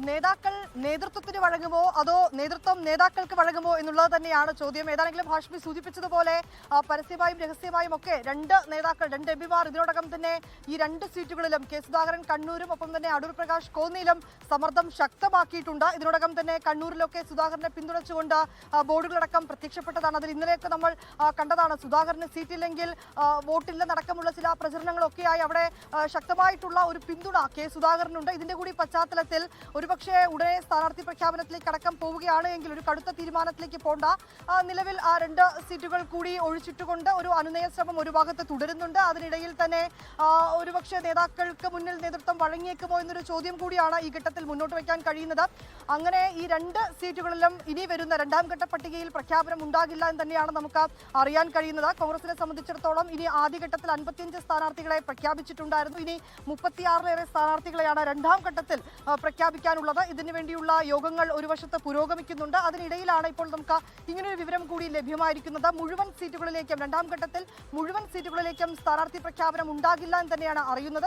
നേതാക്കൾ നേതൃത്വത്തിന് വഴങ്ങുമോ അതോ നേതൃത്വം നേതാക്കൾക്ക് വഴങ്ങുമോ എന്നുള്ളത് തന്നെയാണ് ചോദ്യം. ഏതാണെങ്കിലും ഹാഷ്മി സൂചിപ്പിച്ചതുപോലെ പരസ്യമായും രഹസ്യമായും ഒക്കെ രണ്ട് എംപിമാർ ഇതിനോടകം തന്നെ ഈ രണ്ട് സീറ്റുകളിലും കെ സുധാകരൻ കണ്ണൂരും ഒപ്പം തന്നെ അടൂർ പ്രകാശ് കോന്നിയിലും സമ്മർദ്ദം ശക്തമാക്കിയിട്ടുണ്ട്. ഇതിനോടകം തന്നെ കണ്ണൂരിലൊക്കെ സുധാകരനെ പിന്തുണച്ചുകൊണ്ട് ബോർഡുകളടക്കം പ്രത്യക്ഷപ്പെട്ടതാണ്. അതിൽ ഇന്നലെയൊക്കെ നമ്മൾ കണ്ടതാണ്. സുധാകരന് സീറ്റില്ലെങ്കിൽ വോട്ടില്ലെന്നടക്കമുള്ള ചില പ്രചരണങ്ങളൊക്കെയായി അവിടെ ശക്തമായിട്ടുള്ള ഒരു പിന്തുണ കെ സുധാകരനുണ്ട്. ഇതിന്റെ കൂടി പശ്ചാത്തലത്തിൽ ഒരുപക്ഷെ ഉടനെ സ്ഥാനാർത്ഥി പ്രഖ്യാപനത്തിലേക്ക് അടക്കം പോവുകയാണ് എങ്കിൽ ഒരു കടുത്ത തീരുമാനത്തിലേക്ക് പോണ്ട. നിലവിൽ ആ രണ്ട് സീറ്റുകൾ കൂടി ഒഴിച്ചിട്ടുകൊണ്ട് ഒരു അനുനയ ശ്രമം ഒരു ഭാഗത്ത് തുടരുന്നുണ്ട്. അതിനിടയിൽ തന്നെ ഒരുപക്ഷെ നേതാക്കൾക്ക് മുന്നിൽ നേതൃത്വം വഴങ്ങിയേക്കുമോ എന്നൊരു ചോദ്യം കൂടിയാണ് ഈ ഘട്ടത്തിൽ മുന്നോട്ട് വയ്ക്കാൻ കഴിയുന്നത്. അങ്ങനെ ഈ രണ്ട് സീറ്റുകളിലും ഇനി വരുന്ന രണ്ടാം ഘട്ട പട്ടികയിൽ പ്രഖ്യാപനം ഉണ്ടാകില്ല എന്ന് തന്നെയാണ് നമുക്ക് അറിയാൻ കഴിയുന്നത്. കോൺഗ്രസിനെ സംബന്ധിച്ചിടത്തോളം ഇനി ആദ്യഘട്ടത്തിൽ 55 സ്ഥാനാർത്ഥികളെ പ്രഖ്യാപിച്ചിട്ടുണ്ടായിരുന്നു. ഇനി 36-ലേറെ സ്ഥാനാർത്ഥികളെയാണ് രണ്ടാം ഘട്ടത്തിൽ പ്രഖ്യാപിക്കാനുള്ളത്. ഇതിനു വേണ്ടിയുള്ള യോഗങ്ങൾ ഒരു വശത്ത് പുരോഗമിക്കുന്നുണ്ട്. അതിനിടയിലാണ് ഇപ്പോൾ നമുക്ക് ഇങ്ങനൊരു വിവരം കൂടി ലഭ്യമായിരിക്കുന്നത്. മുഴുവൻ സീറ്റുകളിലേക്കും രണ്ടാം ഘട്ടത്തിൽ മുഴുവൻ സീറ്റുകളിലേക്കും സ്ഥാനാർത്ഥി പ്രഖ്യാപനം ഉണ്ടാകില്ല എന്ന് തന്നെയാണ് അറിയുന്നത്.